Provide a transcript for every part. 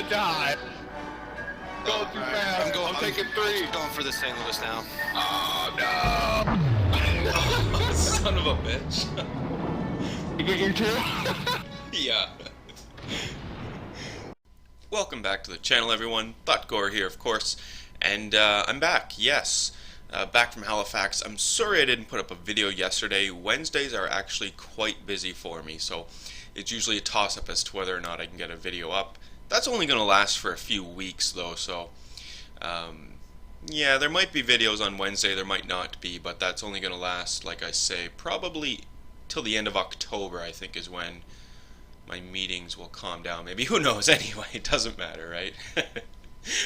gonna die. Going too fast. I'm taking 3. I'm going for the St. Louis now. Oh no! Son of a bitch. You get your 2? Yeah. Welcome back to the channel, everyone. Thotgor here, of course. And I'm back, yes. Back from Halifax. I'm sorry I didn't put up a video yesterday. Wednesdays are actually quite busy for me, so it's usually a toss-up as to whether or not I can get a video up. That's only going to last for a few weeks, though, so yeah, there might be videos on Wednesday, there might not be, but that's only going to last, like I say, probably till the end of October, I think, is when my meetings will calm down. Maybe, who knows, anyway, it doesn't matter, right?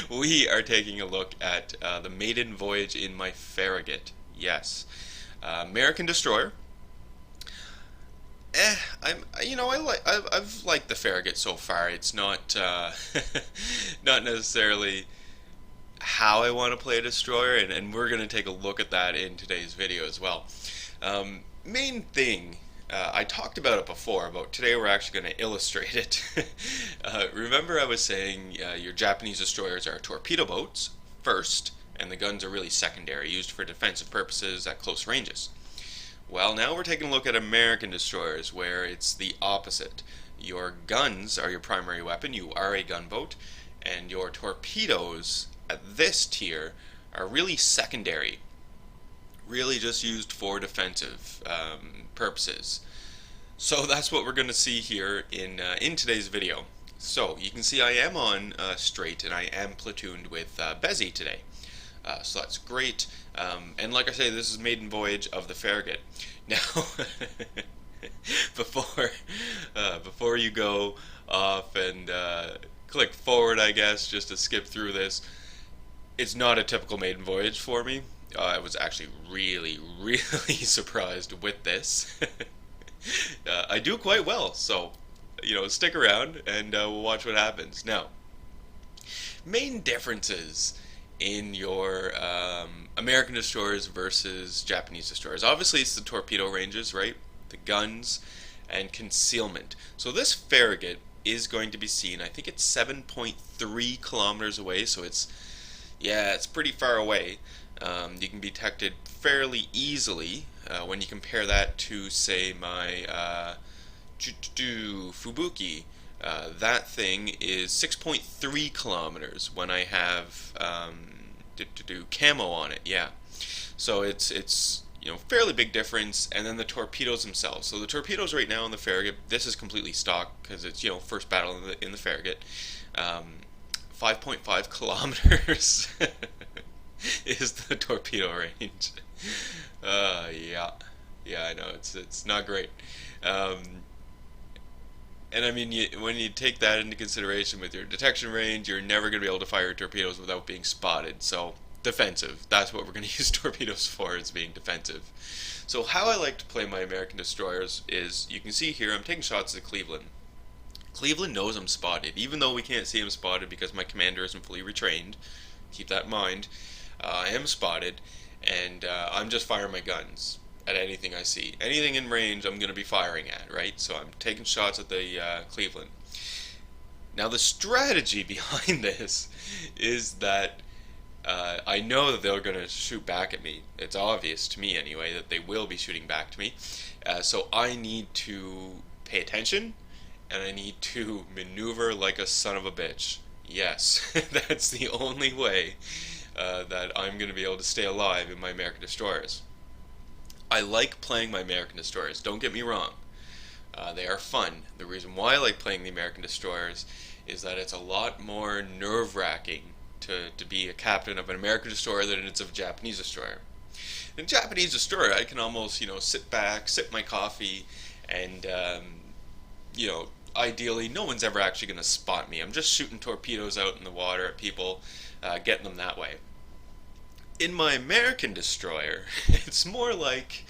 We are taking a look at the maiden voyage in my Farragut. Yes, American destroyer. I've liked the Farragut so far. It's not not necessarily how I want to play a destroyer, and we're going to take a look at that in today's video as well. Main thing, I talked about it before, but today we're actually going to illustrate it. Remember I was saying your Japanese destroyers are torpedo boats first, and the guns are really secondary, used for defensive purposes at close ranges. Well, now we're taking a look at American destroyers, where it's the opposite. Your guns are your primary weapon, you are a gunboat, and your torpedoes at this tier are really secondary, really just used for defensive purposes. So that's what we're going to see here in today's video. So you can see I am on straight, and I am platooned with Bezzy today. So that's great, and like I say, this is maiden voyage of the Farragut. Now, before you go off and click forward, I guess, just to skip through this, it's not a typical maiden voyage for me. I was actually really surprised with this. I do quite well, so stick around and we'll watch what happens. Now, main differences in your American destroyers versus Japanese destroyers. Obviously, it's the torpedo ranges, right? The guns and concealment. So this Farragut is going to be seen, I think it's 7.3 kilometers away, so it's pretty far away. You can be detected fairly easily when you compare that to, say, my Fubuki. That thing is 6.3 kilometers when I have camo on it. Yeah, so it's fairly big difference. And then the torpedoes themselves. So the torpedoes right now in the Farragut, this is completely stock because it's first battle in the Farragut. 5.5 kilometers is the torpedo range. Yeah, I know it's not great. And I mean, when you take that into consideration with your detection range, you're never going to be able to fire torpedoes without being spotted. So, defensive. That's what we're going to use torpedoes for, is being defensive. So how I like to play my American destroyers is, you can see here, I'm taking shots at Cleveland. Cleveland knows I'm spotted, even though we can't see him spotted because my commander isn't fully retrained. Keep that in mind. I am spotted, and I'm just firing my guns at anything I see. Anything in range I'm going to be firing at, right? So I'm taking shots at the Cleveland. Now the strategy behind this is that I know that they're going to shoot back at me. It's obvious to me anyway that they will be shooting back to me. So I need to pay attention, and I need to maneuver like a son of a bitch. Yes, that's the only way that I'm going to be able to stay alive in my American destroyers. I like playing my American destroyers, don't get me wrong. They are fun. The reason why I like playing the American destroyers is that it's a lot more nerve-wracking to be a captain of an American destroyer than it's of a Japanese destroyer. In a Japanese destroyer, I can almost, sit back, sip my coffee, and, ideally, no one's ever actually going to spot me. I'm just shooting torpedoes out in the water at people, getting them that way. In my American destroyer, it's more like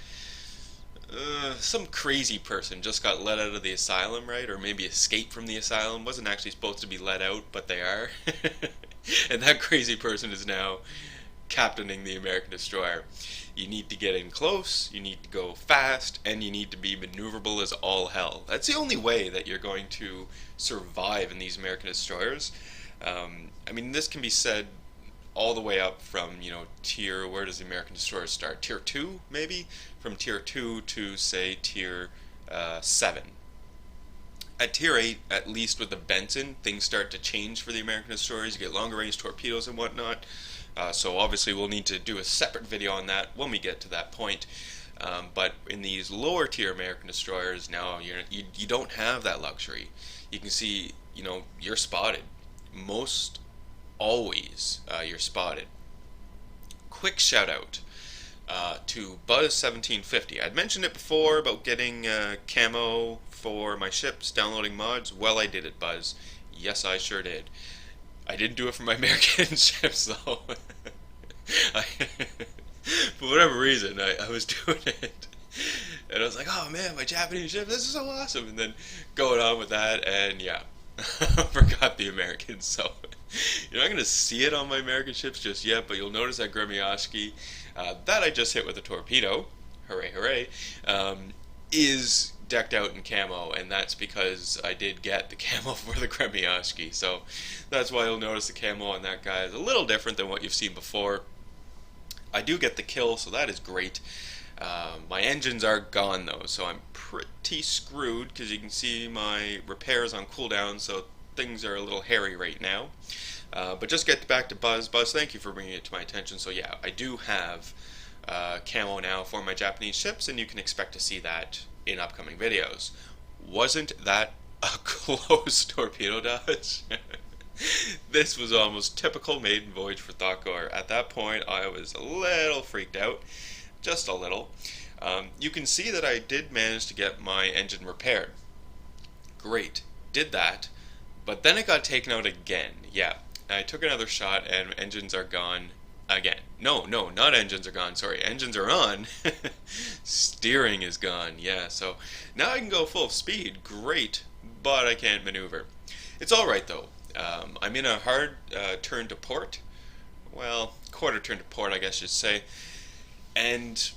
some crazy person just got let out of the asylum, right? Or maybe escaped from the asylum, wasn't actually supposed to be let out, but they are. And that crazy person is now captaining the American destroyer. You need to get in close, you need to go fast, and you need to be maneuverable as all hell. That's the only way that you're going to survive in these American destroyers. I mean, this can be said all the way up from, tier, where does the American destroyer start? Tier 2, maybe? From tier 2 to, say, tier 7. At tier 8, at least with the Benson, things start to change for the American destroyers. You get longer range torpedoes and whatnot. So obviously we'll need to do a separate video on that when we get to that point. But in these lower tier American destroyers, now you don't have that luxury. You can see, you're spotted. Most always you're spotted. Quick shout out to Buzz1750. I'd mentioned it before about getting camo for my ships, downloading mods. Well, I did it, Buzz. Yes, I sure did. I didn't do it for my American ships, though. For whatever reason, I was doing it. And I was like, oh man, my Japanese ship, this is so awesome. And then going on with that, and yeah, I forgot the Americans. So you're not going to see it on my American ships just yet, but you'll notice that Gremioski, that I just hit with a torpedo, hooray, hooray, is decked out in camo, and that's because I did get the camo for the Gremioski. So that's why you'll notice the camo on that guy is a little different than what you've seen before. I do get the kill, so that is great. My engines are gone though, so I'm pretty screwed because you can see my repairs on cooldown, so things are a little hairy right now. But just get back to Buzz. Buzz, thank you for bringing it to my attention. So yeah, I do have camo now for my Japanese ships, and you can expect to see that in upcoming videos. Wasn't that a close torpedo dodge? This was almost typical maiden voyage for Thotgor. At that point, I was a little freaked out. Just a little. You can see that I did manage to get my engine repaired. Great. Did that. But then it got taken out again. Yeah. I took another shot and engines are gone again. No, not engines are gone. Sorry, engines are on. Steering is gone. Yeah, so now I can go full speed. Great. But I can't maneuver. It's alright though. I'm in a hard turn to port. Well, quarter turn to port, I guess you'd say. And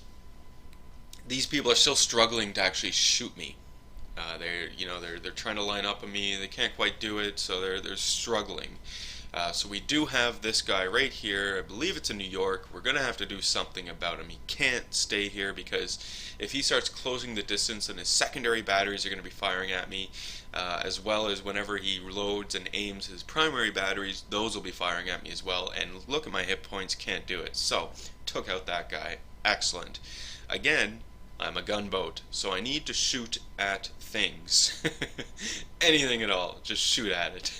these people are still struggling to actually shoot me. They're trying to line up on me. They can't quite do it, so they're struggling. So we do have this guy right here. I believe it's in New York. We're gonna have to do something about him. He can't stay here because if he starts closing the distance, then his secondary batteries are gonna be firing at me, as well as whenever he loads and aims his primary batteries, those will be firing at me as well. And look at my hit points, can't do it. So took out that guy. Excellent. Again, I'm a gunboat, so I need to shoot at things. Anything at all, just shoot at it.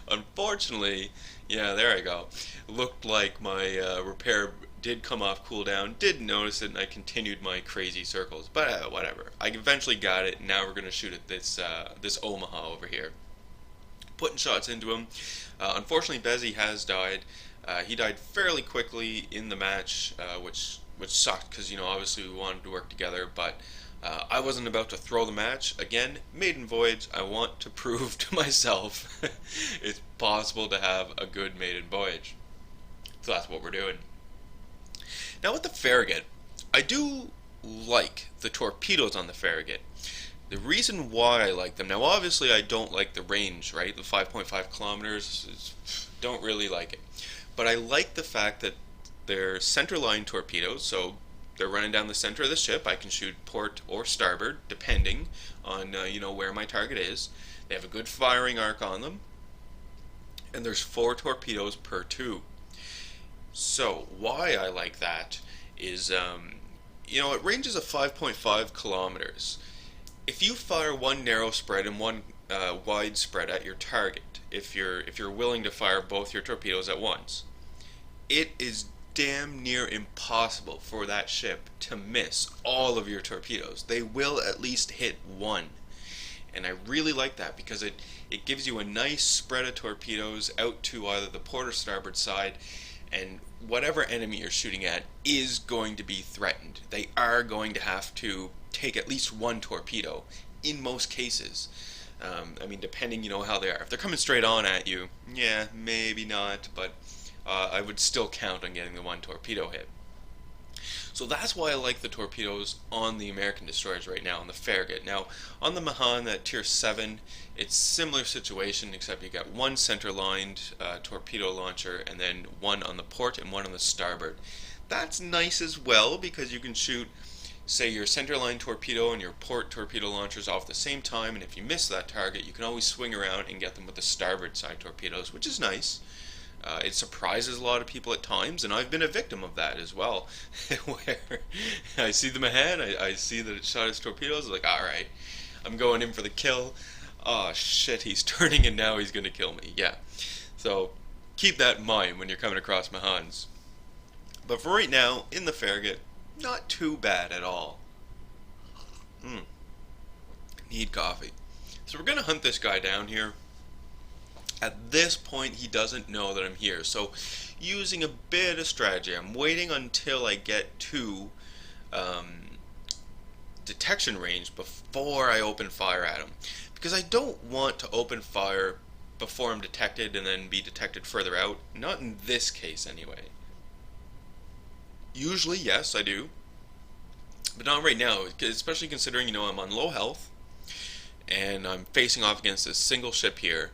Unfortunately, yeah, there I go. Looked like my repair did come off cooldown, didn't notice it, and I continued my crazy circles. But whatever. I eventually got it, and now we're going to shoot at this Omaha over here. Putting shots into him. Unfortunately, Bezzy has died. He died fairly quickly in the match, which sucked because, obviously we wanted to work together, but I wasn't about to throw the match. Again, maiden voyage, I want to prove to myself it's possible to have a good maiden voyage. So that's what we're doing. Now with the Farragut, I do like the torpedoes on the Farragut. The reason why I like them, now obviously I don't like the range, right? The 5.5 kilometers, don't really like it. But I like the fact that they're centerline torpedoes, so they're running down the center of the ship. I can shoot port or starboard, depending on where my target is. They have a good firing arc on them, and there's 4 torpedoes per tube. So why I like that is, it ranges of 5.5 kilometers. If you fire one narrow spread and one wide spread at your target, if you're willing to fire both your torpedoes at once, it is damn near impossible for that ship to miss all of your torpedoes. They will at least hit one. And I really like that because it gives you a nice spread of torpedoes out to either the port or starboard side, and whatever enemy you're shooting at is going to be threatened. They are going to have to take at least one torpedo in most cases. Depending, how they are. If they're coming straight on at you, yeah, maybe not, but I would still count on getting the one torpedo hit. So that's why I like the torpedoes on the American destroyers right now, on the Farragut. Now, on the Mahan at Tier 7, it's similar situation, except you got one center-lined torpedo launcher, and then one on the port and one on the starboard. That's nice as well, because you can shoot, say, your center-line torpedo and your port torpedo launchers off at the same time, and if you miss that target, you can always swing around and get them with the starboard side torpedoes, which is nice. It surprises a lot of people at times, and I've been a victim of that as well, where I see them ahead, I see that it shot its torpedoes, I'm like, alright, I'm going in for the kill. Oh shit, he's turning and now he's going to kill me. Yeah, so keep that in mind when you're coming across Mahans. But for right now, in the Farragut, not too bad at all. Need coffee. So we're going to hunt this guy down here. At this point, he doesn't know that I'm here, so using a bit of strategy, I'm waiting until I get to detection range before I open fire at him, because I don't want to open fire before I'm detected and then be detected further out. Not in this case, anyway. Usually, yes, I do, but not right now, especially considering, I'm on low health, and I'm facing off against a single ship here.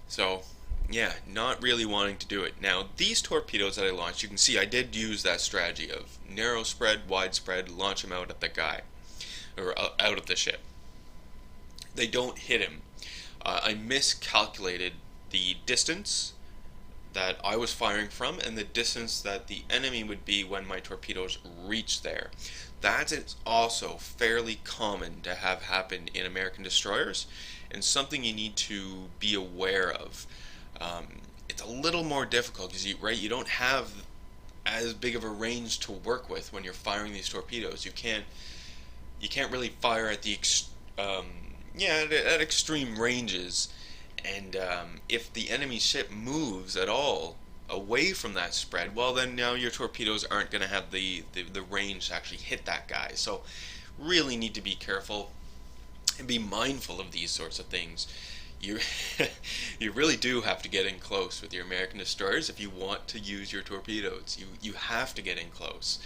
So, yeah, not really wanting to do it. Now, these torpedoes that I launched, you can see I did use that strategy of narrow spread, wide spread, launch them out at the guy, or out of the ship. They don't hit him. I miscalculated the distance that I was firing from and the distance that the enemy would be when my torpedoes reach there. That is also fairly common to have happen in American destroyers, and something you need to be aware of. It's a little more difficult because you don't have as big of a range to work with when you're firing these torpedoes. You can't really fire at the at extreme ranges, and if the enemy ship moves at all away from that spread, well, then now your torpedoes aren't going to have the range to actually hit that guy. So really need to be careful and be mindful of these sorts of things. You you really do have to get in close with your American destroyers if you want to use your torpedoes. You have to get in close.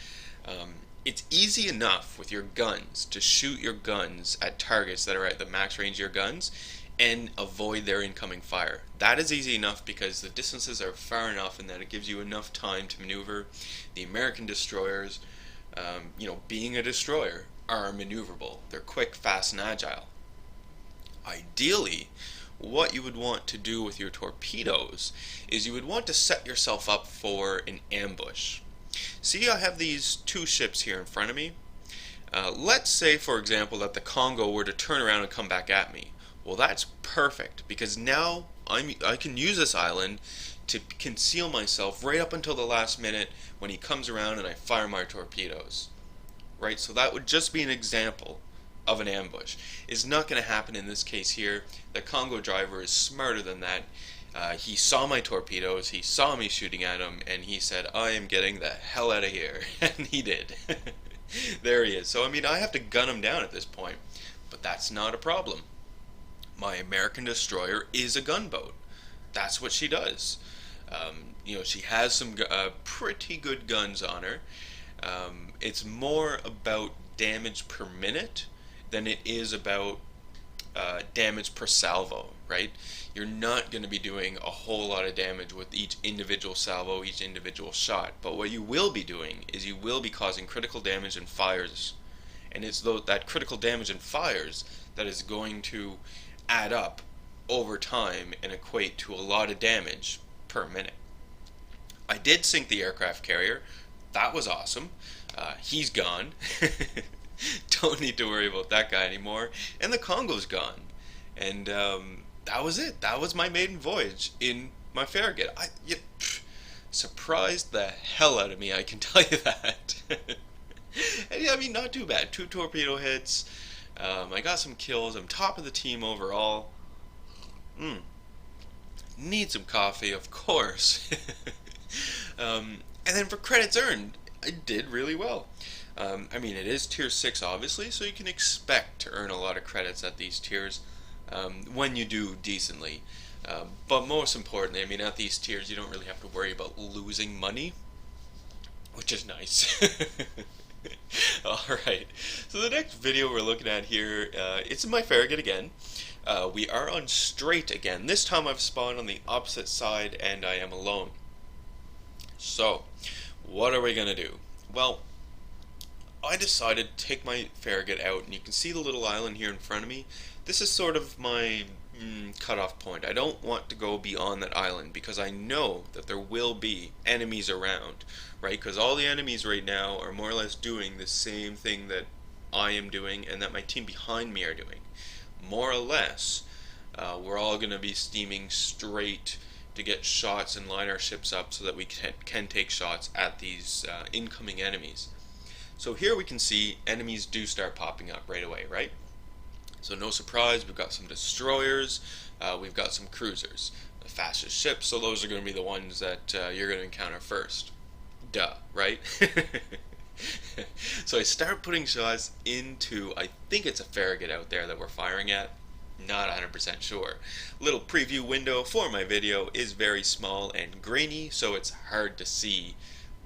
It's easy enough with your guns to shoot your guns at targets that are at the max range of your guns and avoid their incoming fire. That is easy enough because the distances are far enough and that it gives you enough time to maneuver. The American destroyers, being a destroyer, are maneuverable. They're quick, fast, and agile. Ideally, what you would want to do with your torpedoes is you would want to set yourself up for an ambush. See, I have these two ships here in front of me. Let's say, for example, that the Congo were to turn around and come back at me. Well, that's perfect, because now I can use this island to conceal myself right up until the last minute when he comes around and I fire my torpedoes. Right, so that would just be an example of an ambush. It's not going to happen in this case here. The Congo driver is smarter than that. He saw my torpedoes, he saw me shooting at him, and he said, I am getting the hell out of here. And he did. There he is. So, I have to gun him down at this point. But that's not a problem. My American destroyer is a gunboat. That's what she does. She has some pretty good guns on her. It's more about damage per minute than it is about damage per salvo, right? You're not going to be doing a whole lot of damage with each individual salvo, each individual shot. But what you will be doing is you will be causing critical damage and fires. And it's that critical damage and fires that is going to add up over time and equate to a lot of damage per minute. I did sink the aircraft carrier. That was awesome. He's gone. Don't need to worry about that guy anymore. And the Congo's gone. And that was it. That was my maiden voyage in my Farragut. Surprised the hell out of me, I can tell you that. And not too bad. 2 torpedo hits. I got some kills. I'm top of the team overall. Need some coffee, of course. And then for credits earned, I did really well. It is tier 6 obviously, so you can expect to earn a lot of credits at these tiers when you do decently. But most importantly, I mean, at these tiers, you don't really have to worry about losing money, which is nice. Alright, so the next video we're looking at here, it's in my Farragut again. We are on straight again. This time I've spawned on the opposite side and I am alone. So, what are we going to do? Well, I decided to take my Farragut out, and you can see the little island here in front of me. This is sort of my cutoff point. I don't want to go beyond that island because I know that there will be enemies around, right? Because all the enemies right now are more or less doing the same thing that I am doing and that my team behind me are doing. More or less, we're all going to be steaming straight to get shots and line our ships up so that we can take shots at these incoming enemies. So here we can see enemies do start popping up right away, right? So no surprise, we've got some destroyers, we've got some cruisers. The fastest ships, so those are going to be the ones that you're going to encounter first. Duh, right? So I start putting shots into, I think it's a Farragut out there that we're firing at. Not 100% sure. Little preview window for my video is very small and grainy, so it's hard to see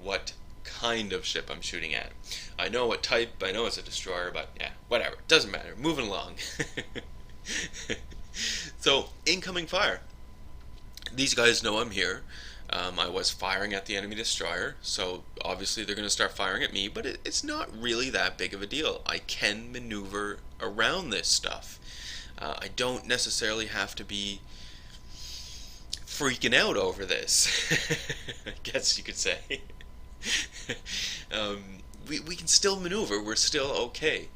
what kind of ship I'm shooting at. I know what type, I know it's a destroyer, but yeah, whatever, doesn't matter, moving along. So, incoming fire. These guys know I'm here. I was firing at the enemy destroyer, so obviously they're going to start firing at me, but it's not really that big of a deal. I can maneuver around this stuff. I don't necessarily have to be freaking out over this, I guess you could say. We can still maneuver, we're still okay.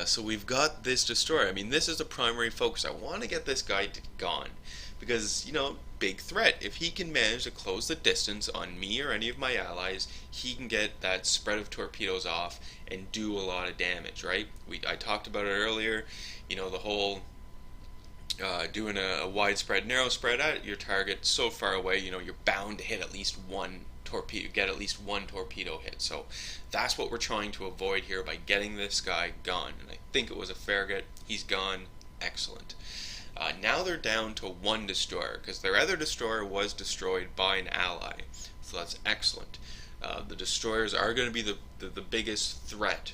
So we've got this destroyer. I mean, this is the primary focus. I want to get this guy gone because, you know, big threat. If he can manage to close the distance on me or any of my allies, he can get that spread of torpedoes off and do a lot of damage, right? I talked about it earlier, you know, the whole doing a widespread, narrow spread at your target so far away, you know, you're bound to hit at least one torpedo, get at least one torpedo hit. So that's what we're trying to avoid here by getting this guy gone. And I think it was a Farragut. He's gone. Excellent. Now they're down to one destroyer because their other destroyer was destroyed by an ally. So that's excellent. The destroyers are going to be the biggest threat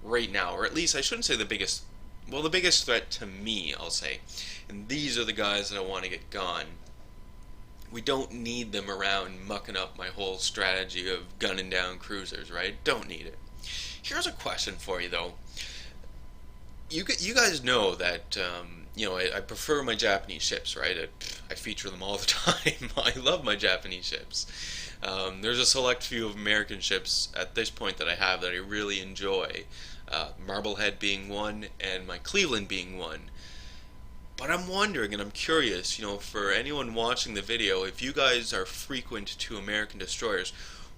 right now, or at least I shouldn't say the biggest. Well, the biggest threat to me, I'll say. And these are the guys that I want to get gone. We don't need them around mucking up my whole strategy of gunning down cruisers, right? Don't need it. Here's a question for you, though. You guys know that, you know, I prefer my Japanese ships, right? I feature them all the time. I love my Japanese ships. There's a select few of American ships at this point that I have that I really enjoy. Marblehead being one, and my Cleveland being one. But I'm wondering, and I'm curious, you know, for anyone watching the video, if you guys are frequent to American destroyers,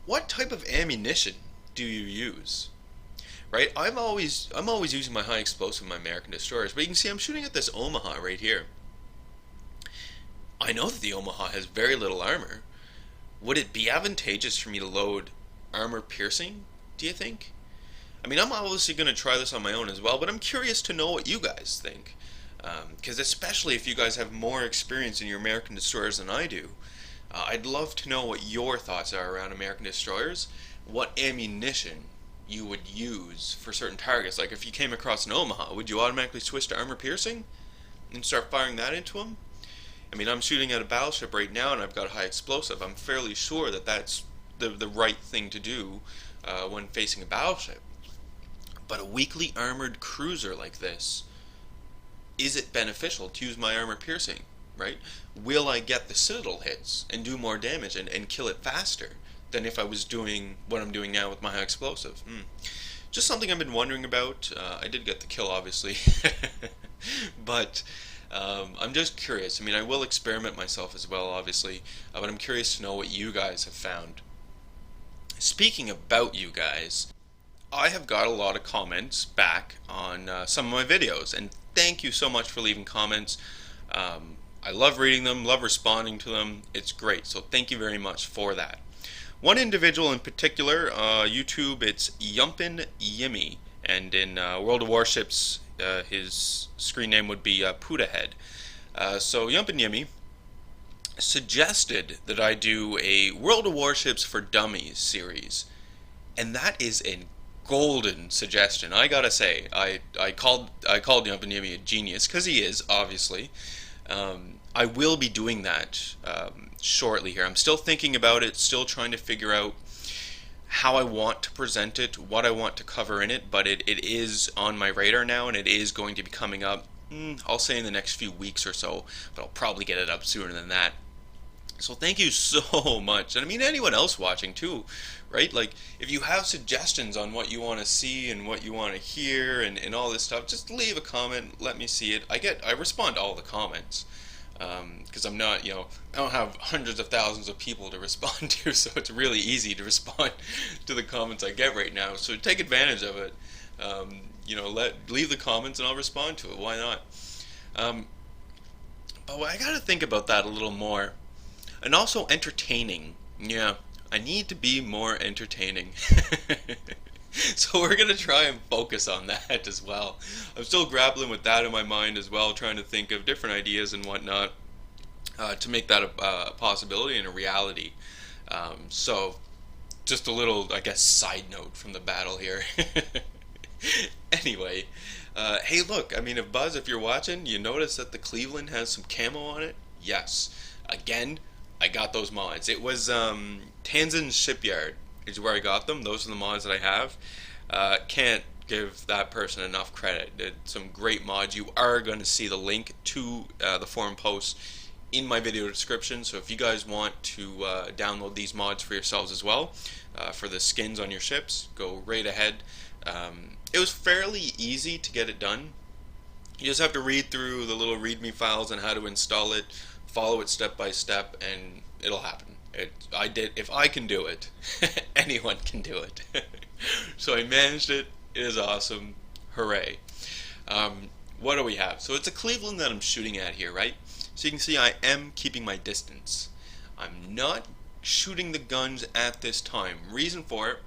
what type of ammunition do you use? Right? I'm always using my high explosive in my American destroyers, but you can see I'm shooting at this Omaha right here. I know that the Omaha has very little armor. Would it be advantageous for me to load armor piercing, do you think? I mean, I'm obviously going to try this on my own as well, but I'm curious to know what you guys think. Because especially if you guys have more experience in your American destroyers than I do, I'd love to know what your thoughts are around American destroyers, what ammunition you would use for certain targets. Like if you came across an Omaha, would you automatically switch to armor piercing and start firing that into them? I mean, I'm shooting at a battleship right now and I've got a high explosive. I'm fairly sure that that's the right thing to do when facing a battleship. But a weakly armored cruiser like this, is it beneficial to use my armor piercing, right? Will I get the Citadel hits and do more damage and kill it faster than if I was doing what I'm doing now with my high explosive? Just something I've been wondering about. I did get the kill, obviously. But I'm just curious. I mean, I will experiment myself as well, obviously. But I'm curious to know what you guys have found. Speaking about you guys, I have got a lot of comments back on some of my videos, and thank you so much for leaving comments. I love reading them, love responding to them. It's great, so thank you very much for that. One individual in particular, YouTube, it's Yumpin Yimmy, and in World of Warships, his screen name would be Pudahead. So Yumpin Yimmy, suggested that I do a World of Warships for Dummies series, and that is a golden suggestion. I gotta say, I called him up and gave me a genius because he is obviously. I will be doing that shortly here. I'm still thinking about it, still trying to figure out how I want to present it, what I want to cover in it, but it is on my radar now, and it is going to be coming up. I'll say in the next few weeks or so, but I'll probably get it up sooner than that. So thank you so much. And I mean anyone else watching too, right? Like if you have suggestions on what you want to see and what you want to hear and all this stuff, just leave a comment, let me see it. I respond to all the comments. Because I'm not, I don't have hundreds of thousands of people to respond to, so it's really easy to respond to the comments I get right now. So take advantage of it. Leave the comments and I'll respond to it. Why not? But I gotta think about that a little more. And also entertaining. Yeah, I need to be more entertaining. So we're going to try and focus on that as well. I'm still grappling with that in my mind as well, trying to think of different ideas and whatnot to make that a possibility and a reality. So just a little, I guess, side note from the battle here. Anyway, hey look, I mean if you're watching, you notice that the Cleveland has some camo on it? Yes. Again, I got those mods. It was Tanz Shipyard is where I got them. Those are the mods that I have. Can't give that person enough credit. Did some great mods. You are going to see the link to the forum post in my video description. So if you guys want to download these mods for yourselves as well, for the skins on your ships, go right ahead. It was fairly easy to get it done. You just have to read through the little README files on how to install it, follow it step by step, and it'll happen. If I can do it, anyone can do it. So I managed it. It is awesome. Hooray. What do we have? So it's a Cleveland that I'm shooting at here, right? So you can see I am keeping my distance. I'm not shooting the guns at this time. Reason for it,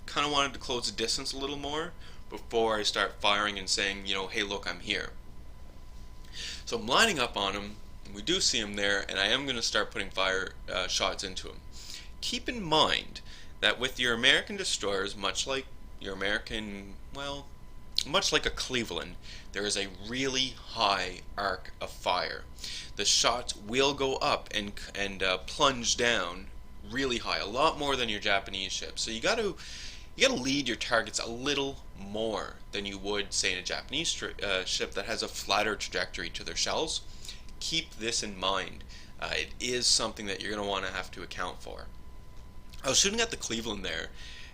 kind of wanted to close the distance a little more before I start firing and saying, hey, look, I'm here. So I'm lining up on them. We do see him there, and I am going to start putting fire shots into him. Keep in mind that with your American destroyers, much like a Cleveland, there is a really high arc of fire. The shots will go up and plunge down really high, a lot more than your Japanese ships. So you got to lead your targets a little more than you would, say, in a Japanese ship that has a flatter trajectory to their shells. Keep this in mind. It is something that you're going to want to have to account for. I was shooting at the Cleveland there,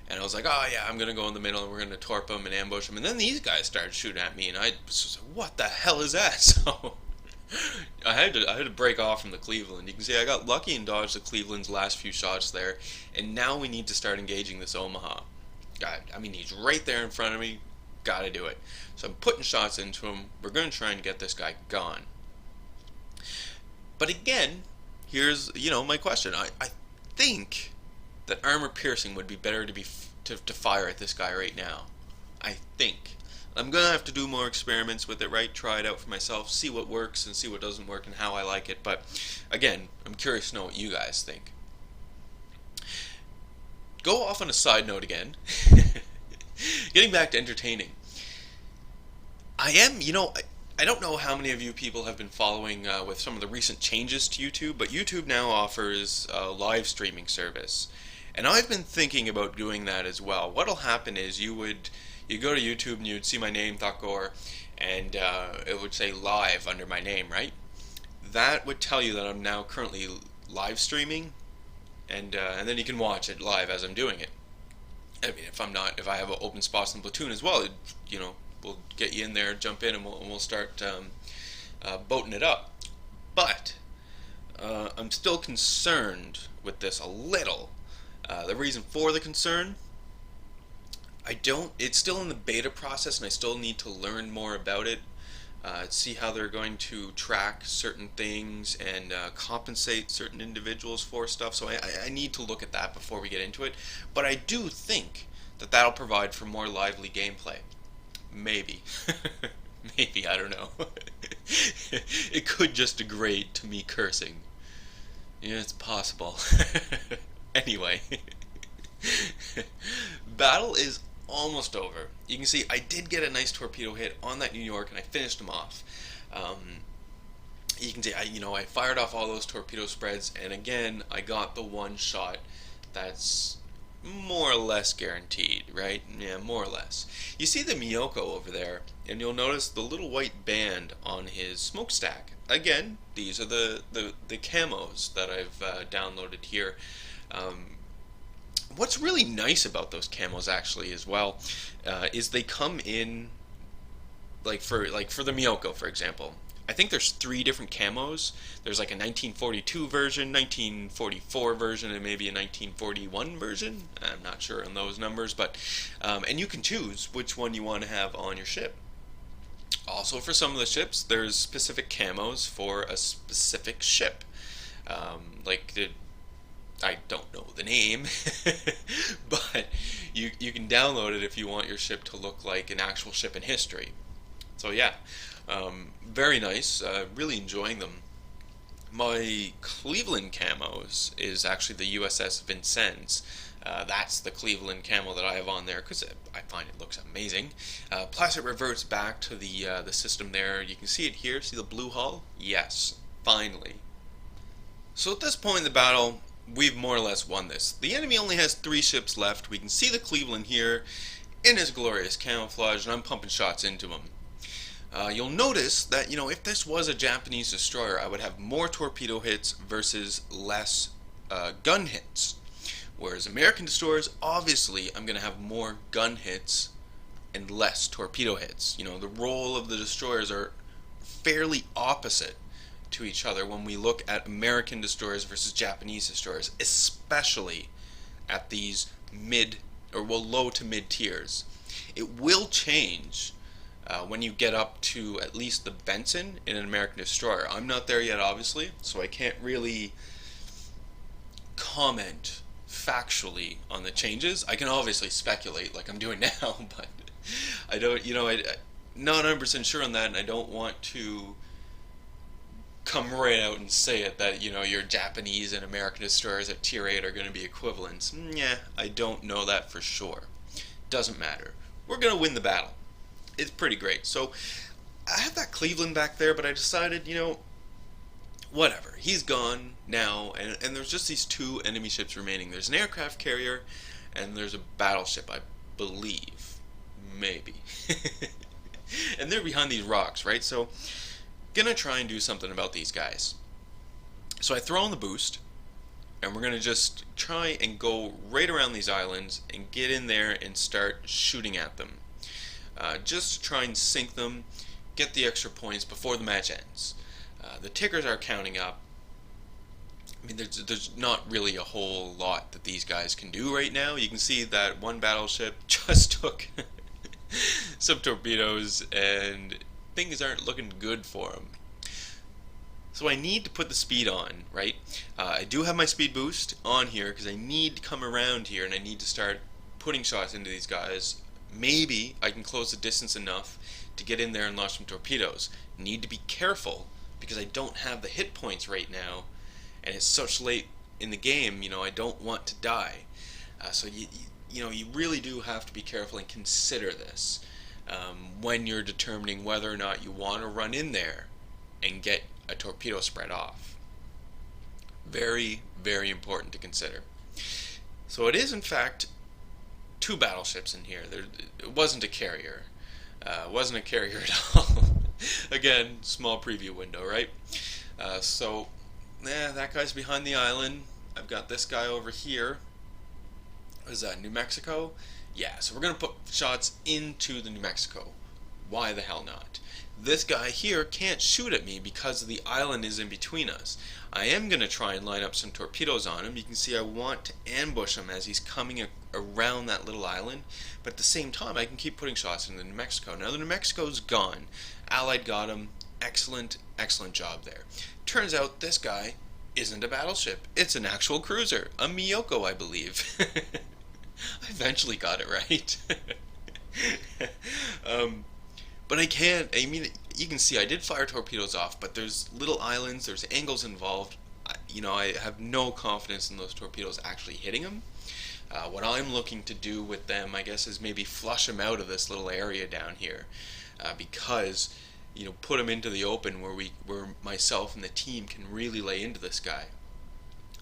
and I was like, oh yeah, I'm going to go in the middle and we're going to torp them and ambush them. And then these guys started shooting at me, and I was like, what the hell is that? So I had to break off from the Cleveland. You can see I got lucky and dodged the Cleveland's last few shots there, and now we need to start engaging this Omaha. He's right there in front of me. Got to do it. So I'm putting shots into him. We're going to try and get this guy gone. But again, here's my question. I think that armor piercing would be better to fire at this guy right now. I think. I'm gonna have to do more experiments with it, right? Try it out for myself, see what works and see what doesn't work and how I like it. But again, I'm curious to know what you guys think. Go off on a side note again. Getting back to entertaining. I don't know how many of you people have been following with some of the recent changes to YouTube, but YouTube now offers a live streaming service. And I've been thinking about doing that as well. What'll happen is you go to YouTube and you'd see my name, Thotgor, and it would say live under my name, right? That would tell you that I'm now currently live streaming, and then you can watch it live as I'm doing it. I mean, if I have open spots in Platoon as well, we'll get you in there, jump in, and we'll start boating it up. But I'm still concerned with this a little. The reason for the concern, it's still in the beta process, and I still need to learn more about it, see how they're going to track certain things and compensate certain individuals for stuff. So I need to look at that before we get into it. But I do think that that'll provide for more lively gameplay. Maybe. Maybe, I don't know. It could just degrade to me cursing. Yeah, it's possible. Anyway, battle is almost over. You can see I did get a nice torpedo hit on that New York, and I finished him off. You can see I fired off all those torpedo spreads, and again I got the one shot that's more or less guaranteed, right? Yeah, more or less. You see the Miyoko over there, and you'll notice the little white band on his smokestack. Again, these are the camos that I've downloaded here. What's really nice about those camos actually as well is they come in for the Miyoko, for example. I think there's 3 different camos. There's like a 1942 version, 1944 version, and maybe a 1941 version. I'm not sure on those numbers, but and you can choose which one you want to have on your ship. Also, for some of the ships, there's specific camos for a specific ship. I don't know the name, but you can download it if you want your ship to look like an actual ship in history. So yeah, very nice. Really enjoying them. My Cleveland camos is actually the USS Vincennes. That's the Cleveland camo that I have on there because I find it looks amazing. Plus it reverts back to the system there. You can see it here. See the blue hull? Yes, finally. So at this point in the battle, we've more or less won this. The enemy only has 3 ships left. We can see the Cleveland here in his glorious camouflage, and I'm pumping shots into him. You'll notice that, if this was a Japanese destroyer, I would have more torpedo hits versus less gun hits. Whereas American destroyers, obviously, I'm going to have more gun hits and less torpedo hits. The role of the destroyers are fairly opposite to each other when we look at American destroyers versus Japanese destroyers, especially at these low to mid tiers. It will change when you get up to at least the Benson in an American destroyer. I'm not there yet, obviously, so I can't really comment factually on the changes. I can obviously speculate like I'm doing now, but I don't, I'm not 100% sure on that, and I don't want to come right out and say it that, your Japanese and American destroyers at tier 8 are going to be equivalents. Yeah, I don't know that for sure. Doesn't matter. We're going to win the battle. It's pretty great. So I have that Cleveland back there, but I decided, whatever. He's gone now, and there's just these 2 enemy ships remaining. There's an aircraft carrier, and there's a battleship, I believe. Maybe. And they're behind these rocks, right? So gonna try and do something about these guys. So I throw in the boost, and we're gonna just try and go right around these islands and get in there and start shooting at them. Just to try and sink them, get the extra points before the match ends. The tickers are counting up. I mean, there's not really a whole lot that these guys can do right now. You can see that one battleship just took some torpedoes, and things aren't looking good for them. So I need to put the speed on, right? I do have my speed boost on here because I need to come around here, and I need to start putting shots into these guys. Maybe I can close the distance enough to get in there and launch some torpedoes. Need to be careful because I don't have the hit points right now, and it's such late in the game, I don't want to die. So you really do have to be careful and consider this when you're determining whether or not you want to run in there and get a torpedo spread off. Very, very important to consider. So it is, in fact, 2 battleships in here. It wasn't a carrier. It wasn't a carrier at all. Again, small preview window, right? That guy's behind the island. I've got this guy over here. Is that New Mexico? Yeah, so we're going to put shots into the New Mexico. Why the hell not? This guy here can't shoot at me because the island is in between us. I am going to try and line up some torpedoes on him. You can see I want to ambush him as he's coming around that little island, but at the same time I can keep putting shots into New Mexico. Now the New Mexico's gone. Allied got him. Excellent, excellent job there. Turns out this guy isn't a battleship. It's an actual cruiser. A Miyoko, I believe. I eventually got it right. But you can see I did fire torpedoes off, but there's little islands, there's angles involved. I have no confidence in those torpedoes actually hitting them. What I'm looking to do with them, I guess, is maybe flush them out of this little area down here, because put them into the open where myself and the team can really lay into this guy.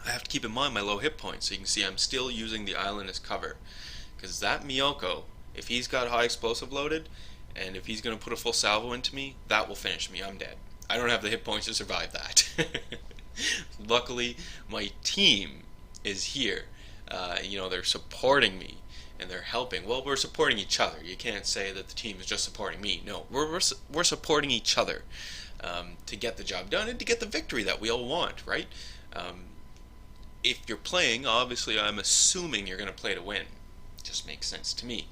I have to keep in mind my low hit points, so you can see I'm still using the island as cover, because that Miyoko, if he's got high explosive loaded, and if he's going to put a full salvo into me, that will finish me. I'm dead. I don't have the hit points to survive that. Luckily, my team is here. They're supporting me, and they're helping. Well, we're supporting each other. You can't say that the team is just supporting me. No, we're supporting each other to get the job done and to get the victory that we all want, right? If you're playing, obviously I'm assuming you're going to play to win. Just makes sense to me.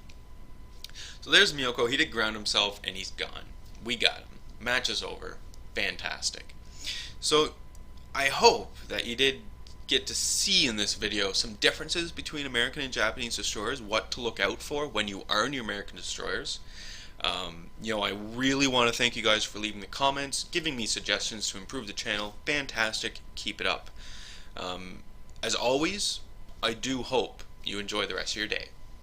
So there's Miyoko. He did ground himself, and he's gone. We got him. Match is over. Fantastic. So I hope that you did get to see in this video some differences between American and Japanese destroyers, what to look out for when you are in your American destroyers. I really want to thank you guys for leaving the comments, giving me suggestions to improve the channel. Fantastic. Keep it up. As always, I do hope you enjoy the rest of your day.